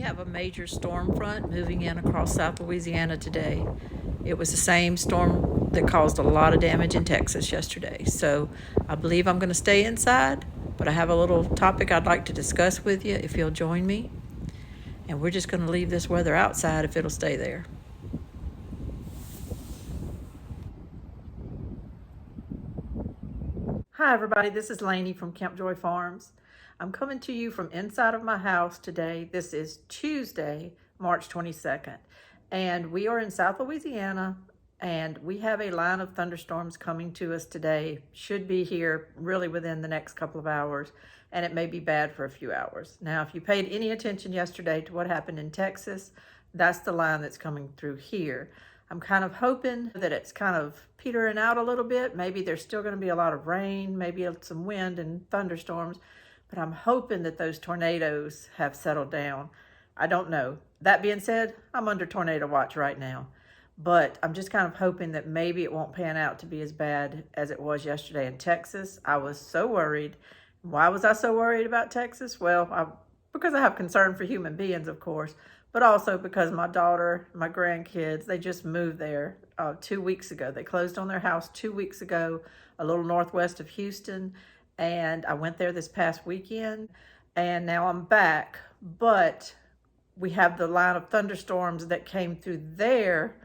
have a major storm front moving in across South Louisiana today. It was the same storm that caused a lot of damage in Texas yesterday. So I believe I'm going to stay inside, but I have a little topic I'd like to discuss with you if you'll join me. And we're just going to leave this weather outside if it'll stay there. Hi everybody, this is Lainey from Camp Joy Farms. I'm coming to you from inside of my house today. This is Tuesday, March 22nd, and we are in South Louisiana, and we have a line of thunderstorms coming to us today. Should be here really within the next couple of hours, and it may be bad for a few hours. Now, if you paid any attention yesterday to what happened in Texas, that's the line that's coming through here. I'm kind of hoping that it's kind of petering out a little bit. Maybe there's still going to be a lot of rain, maybe some wind and thunderstorms, but I'm hoping that those tornadoes have settled down. I don't know. That being said, I'm under tornado watch right now, but I'm just kind of hoping that maybe it won't pan out to be as bad as it was yesterday in Texas. I was so worried. Why was I so worried about Texas? Well, because I have concern for human beings, of course, but also because my daughter, my grandkids, they just moved there 2 weeks ago. They closed on their house 2 weeks ago, a little northwest of Houston, and I went there this past weekend, and now I'm back, but we have the line of thunderstorms that came through there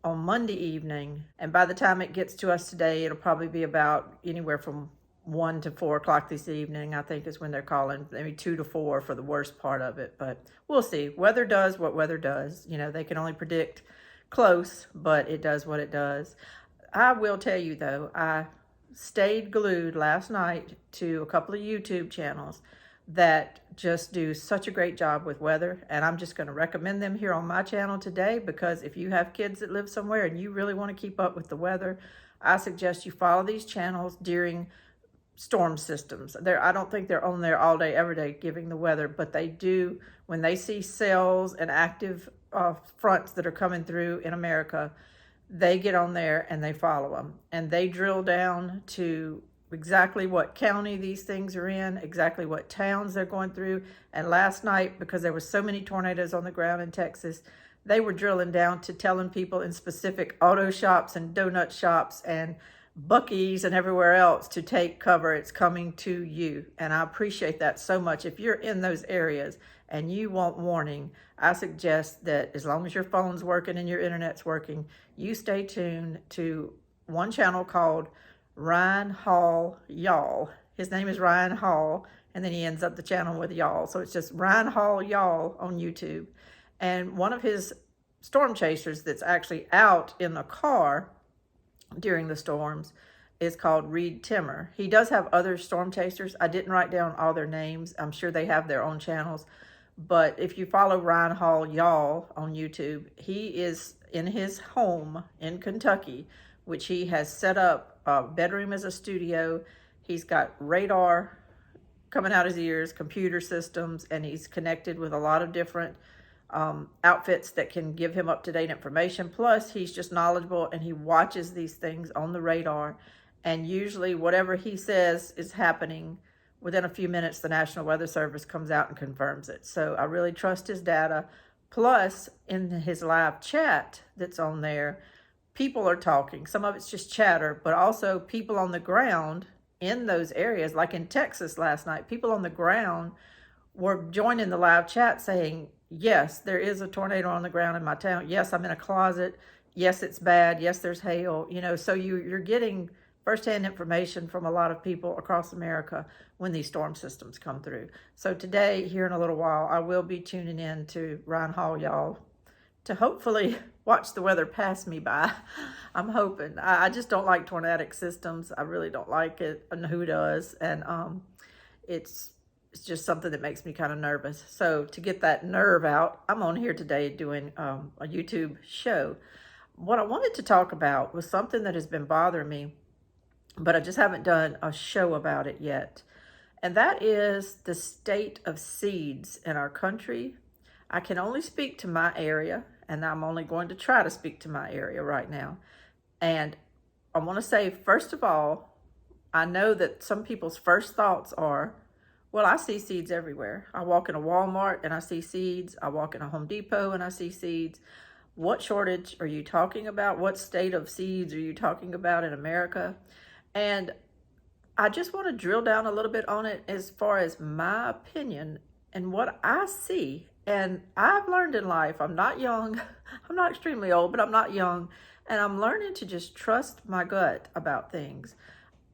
on Monday evening, and by the time it gets to us today, it'll probably be about anywhere from 1 to 4 o'clock this evening, I think is when they're calling, maybe 2 to 4 for the worst part of it, but we'll see. Weather does what weather does. You know, they can only predict close, but it does what it does. I will tell you though, I stayed glued last night to a couple of YouTube channels that just do such a great job with weather, and I'm just going to recommend them here on my channel today, because if you have kids that live somewhere and you really want to keep up with the weather, I suggest you follow these channels during storm systems. I don't think they're on there all day, every day giving the weather, but they do, when they see cells and active fronts that are coming through in America, they get on there and they follow them. And they drill down to exactly what county these things are in, exactly what towns they're going through. And last night, because there were so many tornadoes on the ground in Texas, they were drilling down to telling people in specific auto shops and donut shops and Buc-ee's and everywhere else to take cover. It's coming to you, and I appreciate that so much. If you're in those areas and you want warning, I suggest that as long as your phone's working and your internet's working, you stay tuned to one channel called Ryan Hall Y'all. His name is Ryan Hall, and then he ends up the channel with y'all, so it's just Ryan Hall Y'all on YouTube. And one of his storm chasers that's actually out in the car during the storms is called Reed Timmer. He does have other storm chasers. I didn't write down all their names. I'm sure they have their own channels, but if you follow Ryan Hall Y'all on YouTube, he is in his home in Kentucky, which he has set up a bedroom as a studio. He's got radar coming out his ears, computer systems, and he's connected with a lot of different outfits that can give him up-to-date information. Plus, he's just knowledgeable, and he watches these things on the radar, and usually whatever he says is happening, within a few minutes the National Weather Service comes out and confirms it. So I really trust his data. Plus, in his live chat that's on there, people are talking. Some of it's just chatter, but also people on the ground in those areas, like in Texas last night, people on the ground were joining the live chat saying, yes, there is a tornado on the ground in my town. Yes, I'm in a closet. Yes, it's bad. Yes, there's hail. You know, so you're getting firsthand information from a lot of people across America when these storm systems come through. So today, here in a little while, I will be tuning in to Ryan Hall Y'all to hopefully watch the weather pass me by. I'm hoping. I just don't like tornadic systems. I really don't like it, and who does? And it's just something that makes me kind of nervous. So to get that nerve out, I'm on here today doing a YouTube show. What I wanted to talk about was something that has been bothering me, but I just haven't done a show about it yet. And that is the state of seeds in our country. I can only speak to my area, and I'm only going to try to speak to my area right now. And I want to say, first of all, I know that some people's first thoughts are, Well, I see seeds everywhere. I walk in a Walmart and I see seeds. I walk in a Home Depot and I see seeds. What shortage are you talking about? What state of seeds are you talking about in America? And I just want to drill down a little bit on it as far as my opinion and what I see. And I've learned in life, I'm not young, I'm not extremely old, but I'm not young. And I'm learning to just trust my gut about things.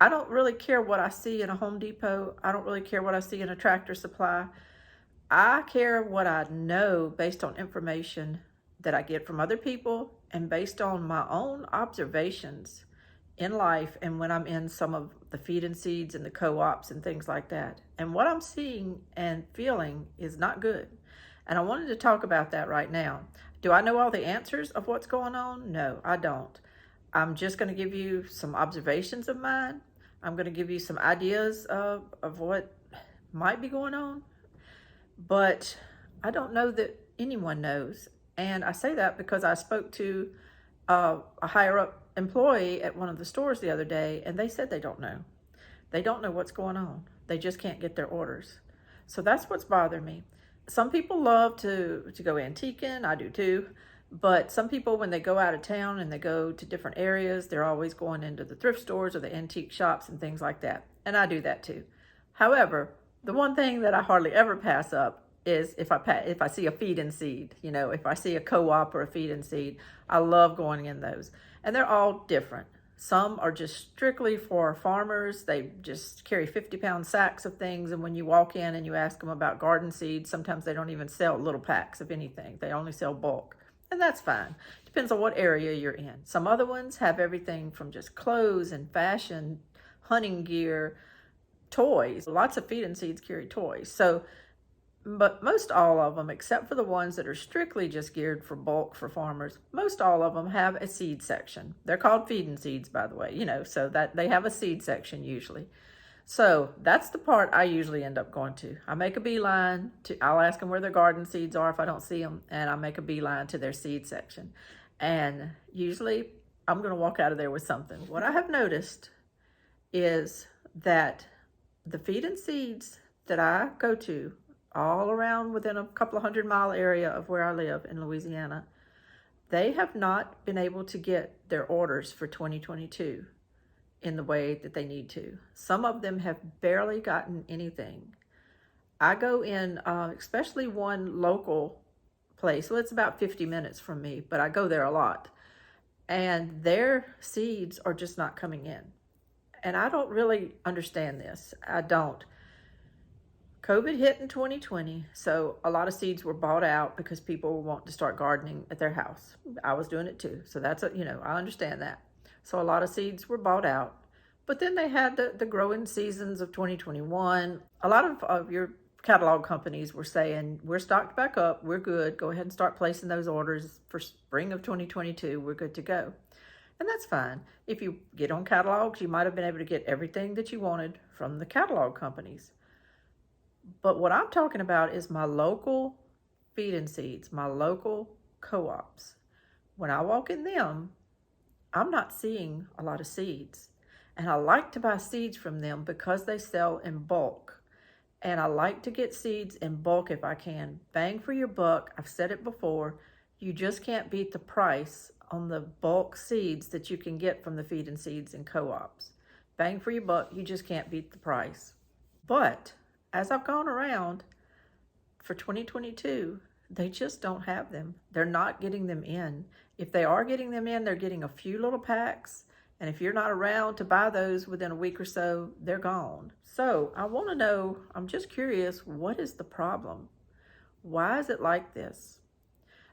I don't really care what I see in a Home Depot. I don't really care what I see in a Tractor Supply. I care what I know based on information that I get from other people and based on my own observations in life and when I'm in some of the feed and seeds and the co-ops and things like that. And what I'm seeing and feeling is not good. And I wanted to talk about that right now. Do I know all the answers of what's going on? No, I don't. I'm just going to give you some observations of mine. I'm going to give you some ideas of what might be going on. But I don't know that anyone knows. And I say that because I spoke to a higher up employee at one of the stores the other day, and they said they don't know. They don't know what's going on. They just can't get their orders. So that's what's bothering me. Some people love to go antiquing. I do too. But some people, when they go out of town and they go to different areas, they're always going into the thrift stores or the antique shops and things like that. And I do that too. However, the one thing that I hardly ever pass up is if I see a feed and seed, if I see a co-op or a feed and seed, I love going in those. And they're all different. Some are just strictly for farmers. They just carry 50-pound sacks of things. And when you walk in and you ask them about garden seeds, sometimes they don't even sell little packs of anything. They only sell bulk. And that's fine. Depends on what area you're in. Some other ones have everything from just clothes and fashion, hunting gear, toys. Lots of feed and seeds carry toys. But most all of them, except for the ones that are strictly just geared for bulk for farmers, most all of them have a seed section. They're called feed and seeds, by the way, so that they have a seed section usually. So that's the part I usually end up going to. I make a beeline I'll ask them where their garden seeds are if I don't see them, and I make a beeline to their seed section. And usually I'm going to walk out of there with something. What I have noticed is that the feed and seeds that I go to all around within a couple of 100-mile area of where I live in Louisiana, they have not been able to get their orders for 2022 in the way that they need to. Some of them have barely gotten anything. I go in, especially one local place, well, it's about 50 minutes from me, but I go there a lot. And their seeds are just not coming in. And I don't really understand this. I don't. COVID hit in 2020, so a lot of seeds were bought out because people want to start gardening at their house. I was doing it too, so I understand that. So a lot of seeds were bought out. But then they had the growing seasons of 2021. A lot of your catalog companies were saying, we're stocked back up, we're good, go ahead and start placing those orders for spring of 2022, we're good to go. And that's fine. If you get on catalogs, you might have been able to get everything that you wanted from the catalog companies. But what I'm talking about is my local feed and seeds, my local co-ops. When I walk in them, I'm not seeing a lot of seeds. And I like to buy seeds from them because they sell in bulk. And I like to get seeds in bulk if I can. Bang for your buck. I've said it before. You just can't beat the price on the bulk seeds that you can get from the feed and seeds and co-ops. Bang for your buck. You just can't beat the price. But as I've gone around for 2022, they just don't have them. They're not getting them in. If they are getting them in, they're getting a few little packs. And if you're not around to buy those within a week or so, they're gone. So I want to know, I'm just curious, what is the problem? Why is it like this?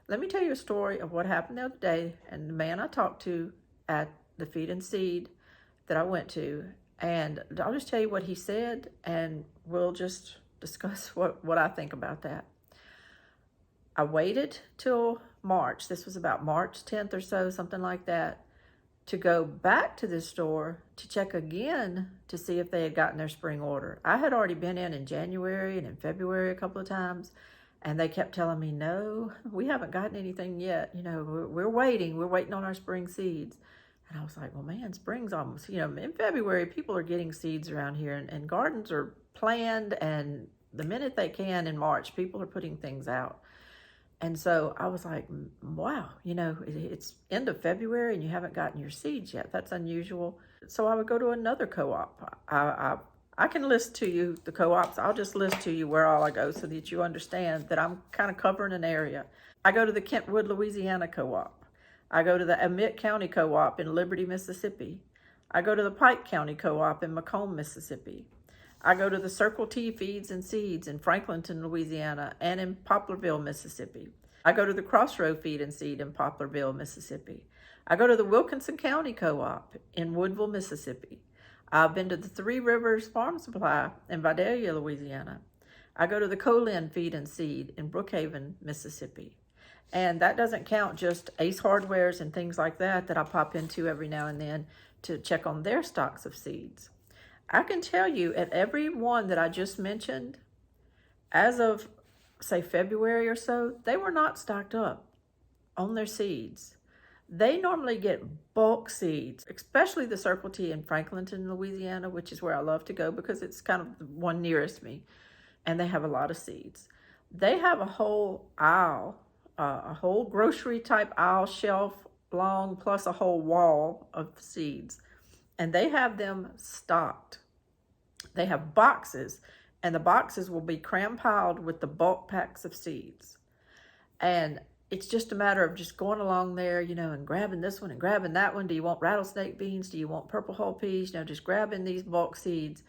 Let me tell you a story of what happened the other day and the man I talked to at the feed and seed that I went to. And I'll just tell you what he said, and we'll just discuss what I think about that. I waited till March. This was about March 10th or so, something like that, to go back to this store to check again to see if they had gotten their spring order. I had already been in January and in February a couple of times, and they kept telling me, no, we haven't gotten anything yet. We're waiting on our spring seeds. And I was like, well, man, spring's almost, in February, people are getting seeds around here, and gardens are planned, and the minute they can in March, people are putting things out. And so I was like, wow, it's end of February and you haven't gotten your seeds yet. That's unusual. So I would go to another co-op. I can list to you the co-ops. I'll just list to you where all I go so that you understand that I'm kind of covering an area. I go to the Kentwood, Louisiana co-op. I go to the Amite County co-op in Liberty, Mississippi. I go to the Pike County co-op in Macomb, Mississippi. I go to the Circle T Feeds and Seeds in Franklinton, Louisiana, and in Poplarville, Mississippi. I go to the Crossroad Feed and Seed in Poplarville, Mississippi. I go to the Wilkinson County Co-op in Woodville, Mississippi. I've been to the Three Rivers Farm Supply in Vidalia, Louisiana. I go to the Colin Feed and Seed in Brookhaven, Mississippi. And that doesn't count just Ace Hardwares and things like that I pop into every now and then to check on their stocks of seeds. I can tell you at every one that I just mentioned, as of, say, February or so, they were not stocked up on their seeds. They normally get bulk seeds, especially the Circle T in Franklinton, Louisiana, which is where I love to go because it's kind of the one nearest me, and they have a lot of seeds. They have a whole aisle, a whole grocery type aisle shelf long, plus a whole wall of seeds, and they have them stocked. They have boxes, and the boxes will be cram-piled with the bulk packs of seeds. And it's just a matter of just going along there, and grabbing this one and grabbing that one. Do you want rattlesnake beans? Do you want purple hull peas? Just grabbing these bulk seeds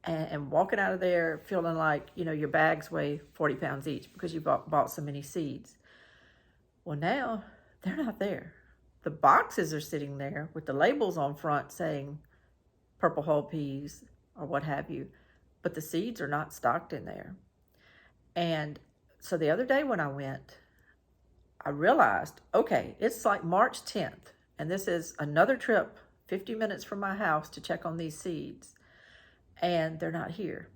and walking out of there feeling like, your bags weigh 40 pounds each because you bought so many seeds. Well, now they're not there. The boxes are sitting there with the labels on front saying purple hull peas or what have you, but the seeds are not stocked in there. And so the other day when I went, I realized, okay, it's like March 10th, and this is another trip 50 minutes from my house to check on these seeds, and they're not here.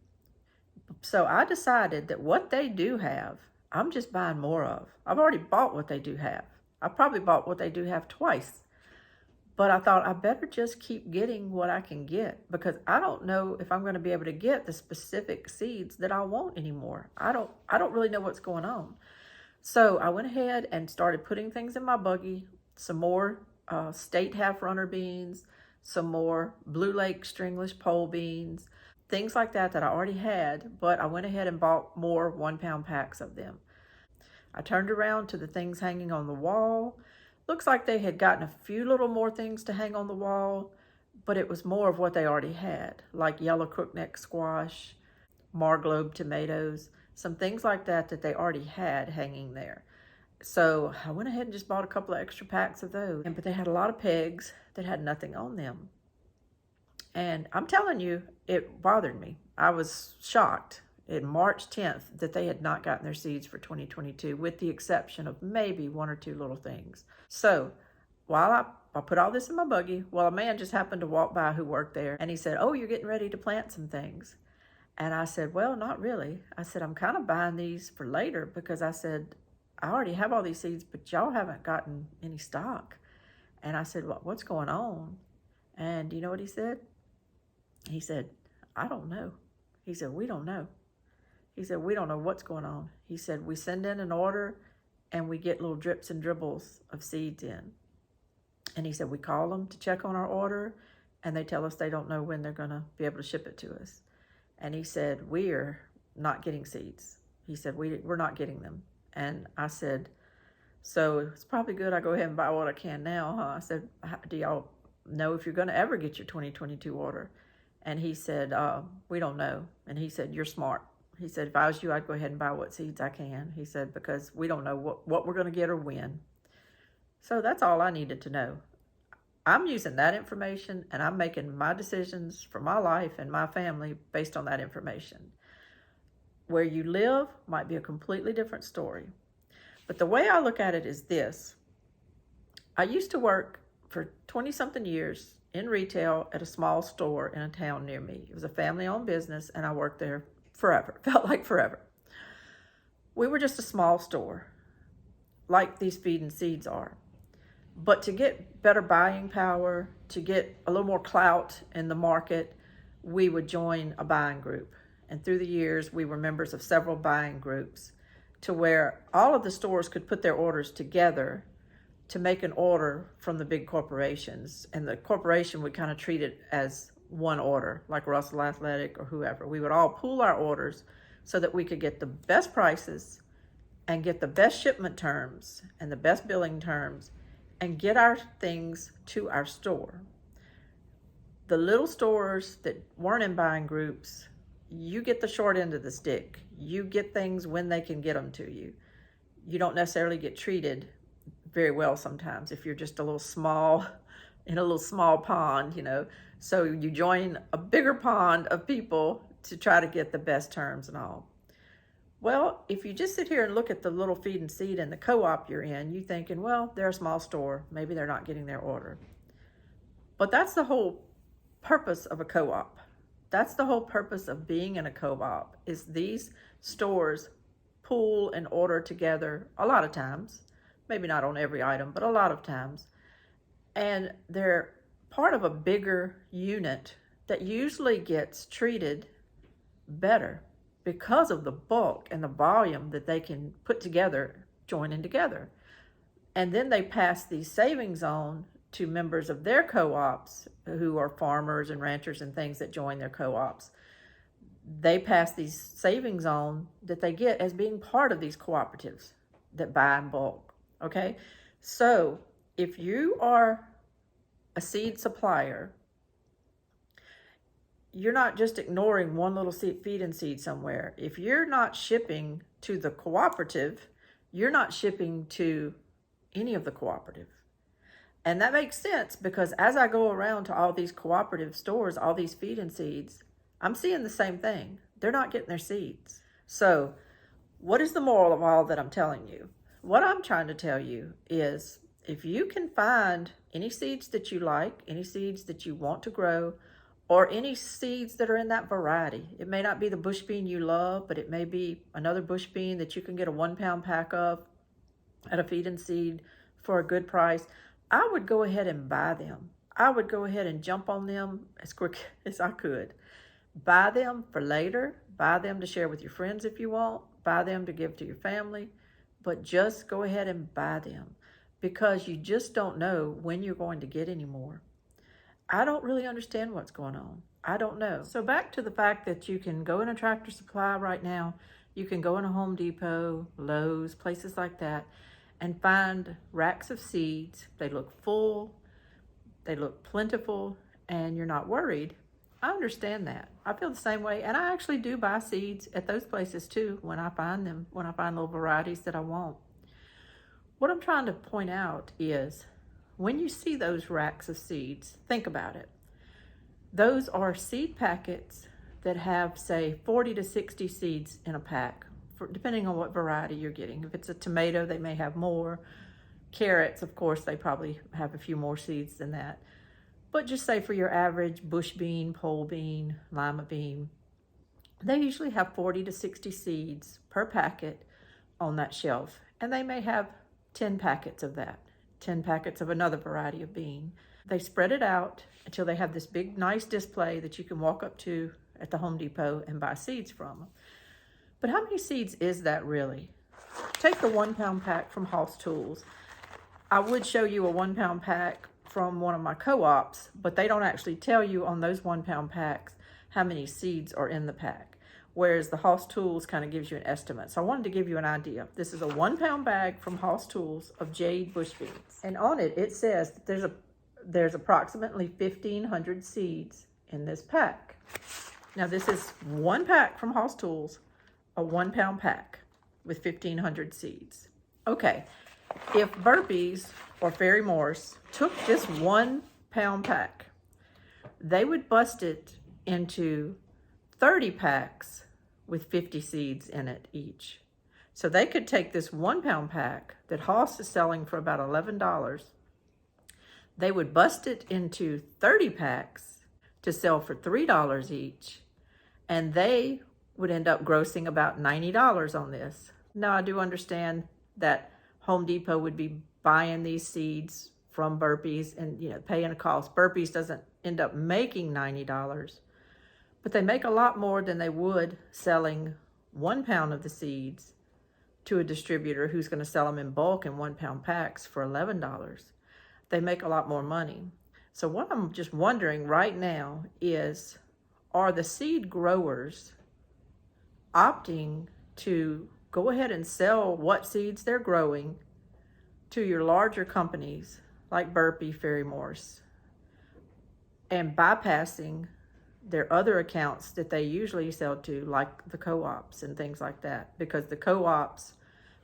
So I decided that what they do have, I'm just buying more of. I've already bought what they do have. I probably bought what they do have twice. But I thought I better just keep getting what I can get because I don't know if I'm going to be able to get the specific seeds that I want anymore. I don't really know what's going on. So I went ahead and started putting things in my buggy, some more state half runner beans, some more Blue Lake stringless pole beans, things like that I already had, but I went ahead and bought more 1-pound packs of them. I turned around to the things hanging on the wall. Looks like they had gotten a few little more things to hang on the wall, but it was more of what they already had, like yellow crookneck squash, Marglobe tomatoes, some things like that they already had hanging there. So I went ahead and just bought a couple of extra packs of those, but they had a lot of pegs that had nothing on them. And I'm telling you, it bothered me. I was shocked in March 10th that they had not gotten their seeds for 2022, with the exception of maybe one or two little things. So while I put all this in my buggy, well, a man just happened to walk by who worked there, and he said, oh, you're getting ready to plant some things. And I said, well, not really. I said, I'm kind of buying these for later because I said, I already have all these seeds, but y'all haven't gotten any stock. And I said, well, what's going on? And you know what he said? He said, I don't know. He said, we don't know. He said, we don't know what's going on. He said, we send in an order and we get little drips and dribbles of seeds in. And he said, we call them to check on our order and they tell us they don't know when they're going to be able to ship it to us. And he said, we're not getting seeds. He said, we're not getting them. And I said, so it's probably good I go ahead and buy what I can now, huh? I said, do y'all know if you're going to ever get your 2022 order? And he said, we don't know. And he said, you're smart. He said, if I was you, I'd go ahead and buy what seeds I can. He said, because we don't know what we're going to get or when. So that's all I needed to know. I'm using that information and I'm making my decisions for my life and my family based on that information. Where you live might be a completely different story. But the way I look at it is this. I used to work for 20-something years in retail at a small store in a town near me. It was a family-owned business and I worked there forever. Felt like forever. We were just a small store, like these feed and seeds are. But to get better buying power, to get a little more clout in the market, we would join a buying group. And through the years, we were members of several buying groups to where all of the stores could put their orders together to make an order from the big corporations. And the corporation would kind of treat it as one order, like Russell Athletic or whoever. We would all pool our orders so that we could get the best prices and get the best shipment terms and the best billing terms and get our things to our store. The little stores that weren't in buying groups, you get the short end of the stick. You get things when they can get them to you. You don't necessarily get treated very well sometimes if you're just a little small, in a little small pond, you know. So you join a bigger pond of people to try to get the best terms and all. Well, if you just sit here and look at the little feed and seed and the co-op you're in, you're thinking, well, they're a small store. Maybe they're not getting their order. But that's the whole purpose of a co-op. That's the whole purpose of being in a co-op, is these stores pool and order together a lot of times. Maybe not on every item, but a lot of times. And they're part of a bigger unit that usually gets treated better because of the bulk and the volume that they can put together, joining together. And then they pass these savings on to members of their co-ops who are farmers and ranchers and things that join their co-ops. They pass these savings on that they get as being part of these cooperatives that buy in bulk, okay? So if you are a seed supplier, you're not just ignoring one little feed and seed somewhere. If you're not shipping to the cooperative, you're not shipping to any of the cooperative. And that makes sense because as I go around to all these cooperative stores, all these feed and seeds, I'm seeing the same thing. They're not getting their seeds. So what is the moral of all that I'm telling you? What I'm trying to tell you is if you can find any seeds that you like, any seeds that you want to grow, or any seeds that are in that variety. It may not be the bush bean you love, but it may be another bush bean that you can get a 1 pound pack of at a feed and seed for a good price. I would go ahead and buy them. I would go ahead and jump on them as quick as I could. Buy them for later. Buy them to share with your friends if you want. Buy them to give to your family. But just go ahead and buy them because you just don't know when you're going to get any more. I don't really understand what's going on. I don't know. So back to the fact that you can go in a Tractor Supply right now. You can go in a Home Depot, Lowe's, places like that, and find racks of seeds. They look full, they look plentiful, and you're not worried. I understand that. I feel the same way, and I actually do buy seeds at those places too when I find them, when I find little varieties that I want. What I'm trying to point out is when you see those racks of seeds, think about it. Those are seed packets that have, say, 40 to 60 seeds in a pack, depending on what variety you're getting. If it's a tomato, they may have more. Carrots, of course, they probably have a few more seeds than that. But just say for your average bush bean, pole bean, lima bean, they usually have 40 to 60 seeds per packet on that shelf. And they may have 10 packets of that, 10 packets of another variety of bean. They spread it out until they have this big, nice display that you can walk up to at the Home Depot and buy seeds from. But how many seeds is that really? Take the 1 pound pack from Hoss Tools. I would show you a 1 pound pack from one of my co-ops, but they don't actually tell you on those 1 pound packs how many seeds are in the pack. Whereas the Hoss Tools kind of gives you an estimate. So I wanted to give you an idea. This is a 1 pound bag from Hoss Tools of jade bush beans. And on it, it says that there's approximately 1,500 seeds in this pack. Now this is 1 pack from Hoss Tools, a 1 pound pack with 1,500 seeds. Okay, if Burpees or Fairy Morse took this 1 pound pack, they would bust it into 30 packs with 50 seeds in it each. So they could take this 1 pound pack that Hoss is selling for about $11. They would bust it into 30 packs to sell for $3 each. And they would end up grossing about $90 on this. Now I do understand that Home Depot would be buying these seeds from Burpees and, paying a cost. Burpees doesn't end up making $90, but they make a lot more than they would selling 1 pound of the seeds to a distributor who's going to sell them in bulk in 1 pound packs for $11. They make a lot more money. So what I'm just wondering right now is, are the seed growers opting to go ahead and sell what seeds they're growing to your larger companies like Burpee, Ferry Morse, and bypassing their other accounts that they usually sell to, like the co-ops and things like that, because the co-ops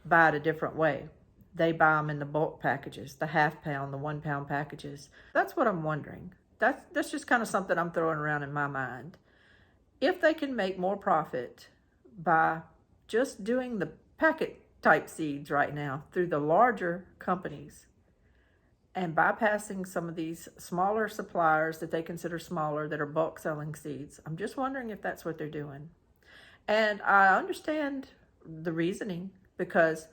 buy it a different way. They buy them in the bulk packages, the 1/2 pound, the 1 pound packages. That's what I'm wondering. That's just kind of something I'm throwing around in my mind. If they can make more profit by just doing the packet type seeds right now through the larger companies and bypassing some of these smaller suppliers that they consider smaller that are bulk selling seeds, I'm just wondering if that's what they're doing. And I understand the reasoning, because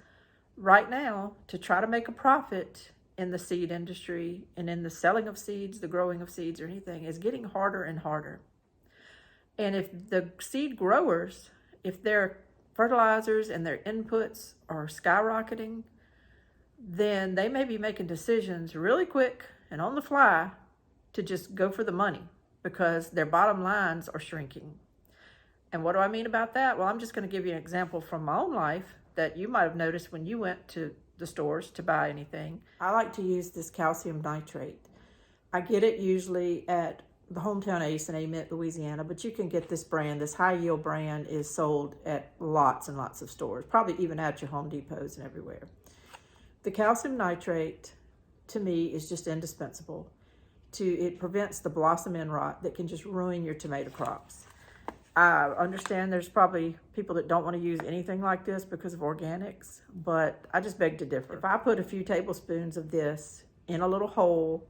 right now, to try to make a profit in the seed industry and in the selling of seeds, the growing of seeds or anything, is getting harder and harder. And if the seed growers, if their fertilizers and their inputs are skyrocketing, then they may be making decisions really quick and on the fly to just go for the money, because their bottom lines are shrinking. And what do I mean about that? Well, I'm just going to give you an example from my own life that you might have noticed when you went to the stores to buy anything. I like to use this calcium nitrate. I get it usually at the Hometown Ace in Amite, Louisiana, but you can get this brand. This high yield brand is sold at lots and lots of stores, probably even at your Home Depots and everywhere. The calcium nitrate, to me, is just indispensable. It prevents the blossom end rot that can just ruin your tomato crops. I understand there's probably people that don't want to use anything like this because of organics, but I just beg to differ. If I put a few tablespoons of this in a little hole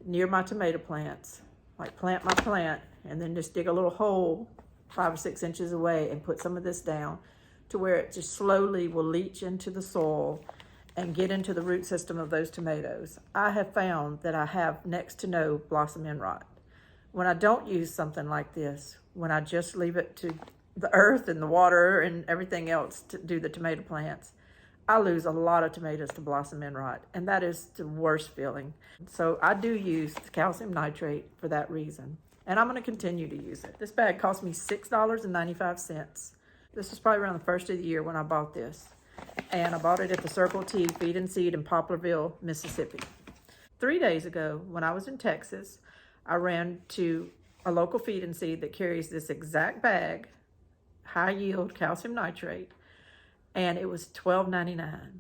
near my tomato plants, like plant my plant, and then just dig a little hole 5 or 6 inches away and put some of this down to where it just slowly will leach into the soil and get into the root system of those tomatoes, I have found that I have next to no blossom end rot. When I don't use something like this, when I just leave it to the earth and the water and everything else to do the tomato plants, I lose a lot of tomatoes to blossom end rot, and that is the worst feeling. So I do use the calcium nitrate for that reason, and I'm going to continue to use it. This bag cost me $6.95. This was probably around the first of the year when I bought this, and I bought it at the Circle T Feed and Seed in Poplarville, Mississippi. 3 days ago, when I was in Texas, I ran to a local feed and seed that carries this exact bag, high yield calcium nitrate, and it was $12.99.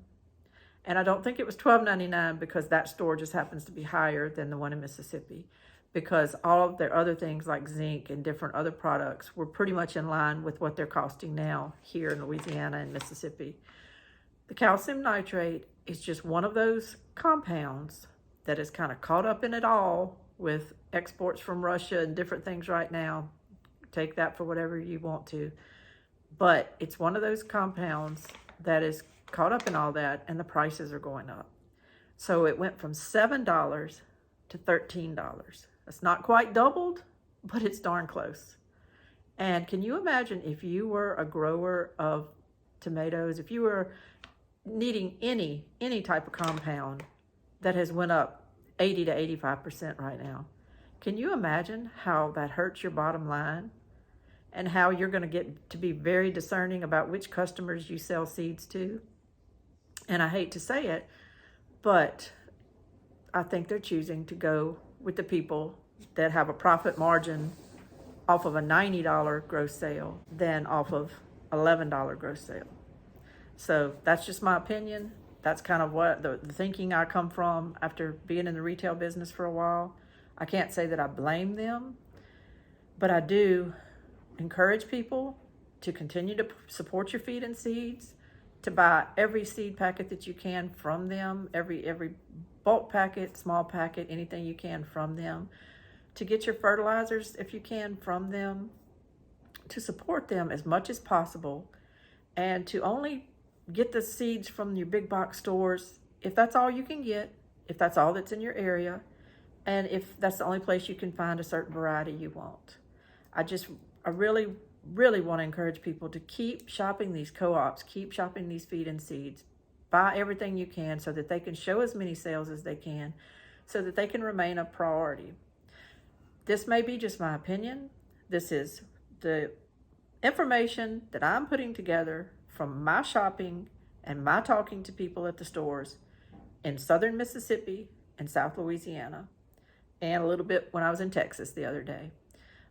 And I don't think it was $12.99 because that store just happens to be higher than the one in Mississippi, because all of their other things like zinc and different other products were pretty much in line with what they're costing now here in Louisiana and Mississippi. The calcium nitrate is just one of those compounds that is kind of caught up in it all with exports from Russia and different things right now. Take that for whatever you want to. But it's one of those compounds that is caught up in all that, and the prices are going up. So it went from $7 to $13. It's not quite doubled, but it's darn close. And can you imagine if you were a grower of tomatoes, if you were needing any type of compound that has went up 80 to 85% right now? Can you imagine how that hurts your bottom line, and how you're going to get to be very discerning about which customers you sell seeds to? And I hate to say it, but I think they're choosing to go with the people that have a profit margin off of a $90 gross sale than off of $11 gross sale. So that's just my opinion. That's kind of what the thinking I come from after being in the retail business for a while. I can't say that I blame them, but I do encourage people to continue to support your feed and seeds, to buy every seed packet that you can from them, every bulk packet, small packet, anything you can from them, to get your fertilizers if you can from them, to support them as much as possible, and to only get the seeds from your big box stores if that's all you can get. if that's all that's in your area, and if that's the only place you can find a certain variety you want. I really, really want to encourage people to keep shopping these co-ops, keep shopping these feed and seeds, buy everything you can so that they can show as many sales as they can, so that they can remain a priority. This may be just my opinion. This is the information that I'm putting together from my shopping and my talking to people at the stores in southern Mississippi and South Louisiana, and a little bit when I was in Texas the other day.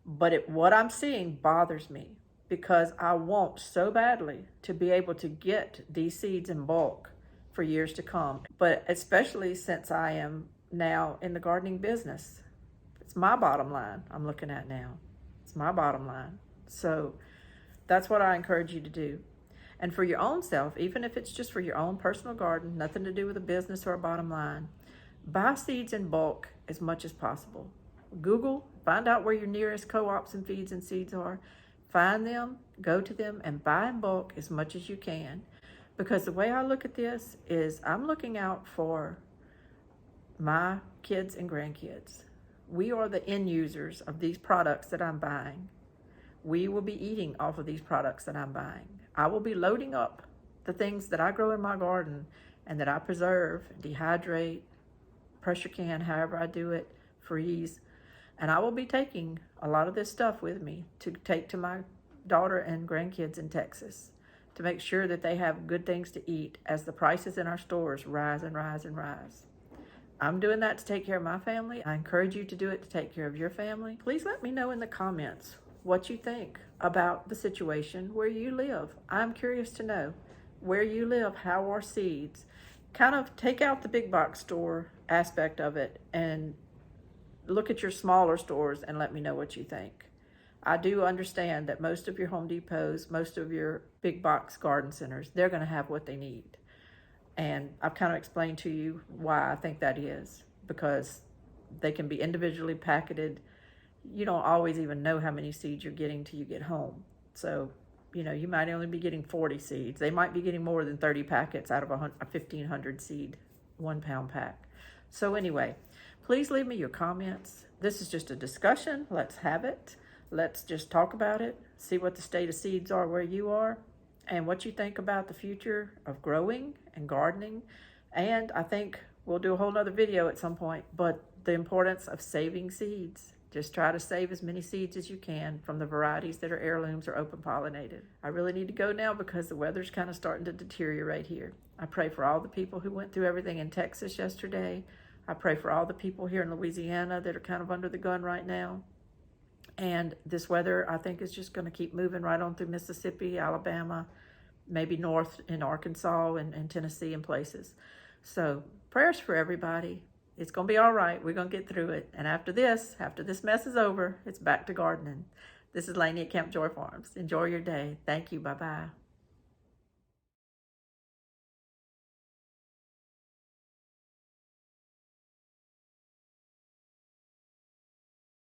But what I'm seeing bothers me, because I want so badly to be able to get these seeds in bulk for years to come. But especially since I am now in the gardening business, it's my bottom line I'm looking at now. It's my bottom line. So that's what I encourage you to do. And for your own self, even if it's just for your own personal garden, nothing to do with a business or a bottom line, buy seeds in bulk as much as possible. Google, find out where your nearest co-ops and feeds and seeds are. Find them, go to them, and buy in bulk as much as you can. Because the way I look at this is I'm looking out for my kids and grandkids. We are the end users of these products that I'm buying. We will be eating off of these products that I'm buying. I will be loading up the things that I grow in my garden and that I preserve, dehydrate, pressure can, however I do it, freeze. And I will be taking a lot of this stuff with me to take to my daughter and grandkids in Texas to make sure that they have good things to eat as the prices in our stores rise and rise and rise. I'm doing that to take care of my family. I encourage you to do it to take care of your family. Please let me know in the comments what you think about the situation where you live. I'm curious to know where you live, how are seeds. Kind of take out the big box store aspect of it and look at your smaller stores and let me know what you think. I do understand that most of your Home Depots, most of your big box garden centers, they're going to have what they need. And I've kind of explained to you why I think that is, because they can be individually packaged. You don't always even know how many seeds you're getting till you get home. So, you might only be getting 40 seeds. They might be getting more than 30 packets out of a 1,500 seed, 1 pound pack. So anyway, please leave me your comments. This is just a discussion. Let's have it. Let's just talk about it, see what the state of seeds are where you are, and what you think about the future of growing and gardening. And I think we'll do a whole nother video at some point, but the importance of saving seeds. Just try to save as many seeds as you can from the varieties that are heirlooms or open pollinated. I really need to go now because the weather's kind of starting to deteriorate here. I pray for all the people who went through everything in Texas yesterday. I pray for all the people here in Louisiana that are kind of under the gun right now. And this weather, I think, is just going to keep moving right on through Mississippi, Alabama, maybe north in Arkansas and Tennessee and places. So prayers for everybody. It's going to be all right. We're going to get through it. And after this mess is over, it's back to gardening. This is Lainey at Camp Joy Farms. Enjoy your day. Thank you. Bye-bye.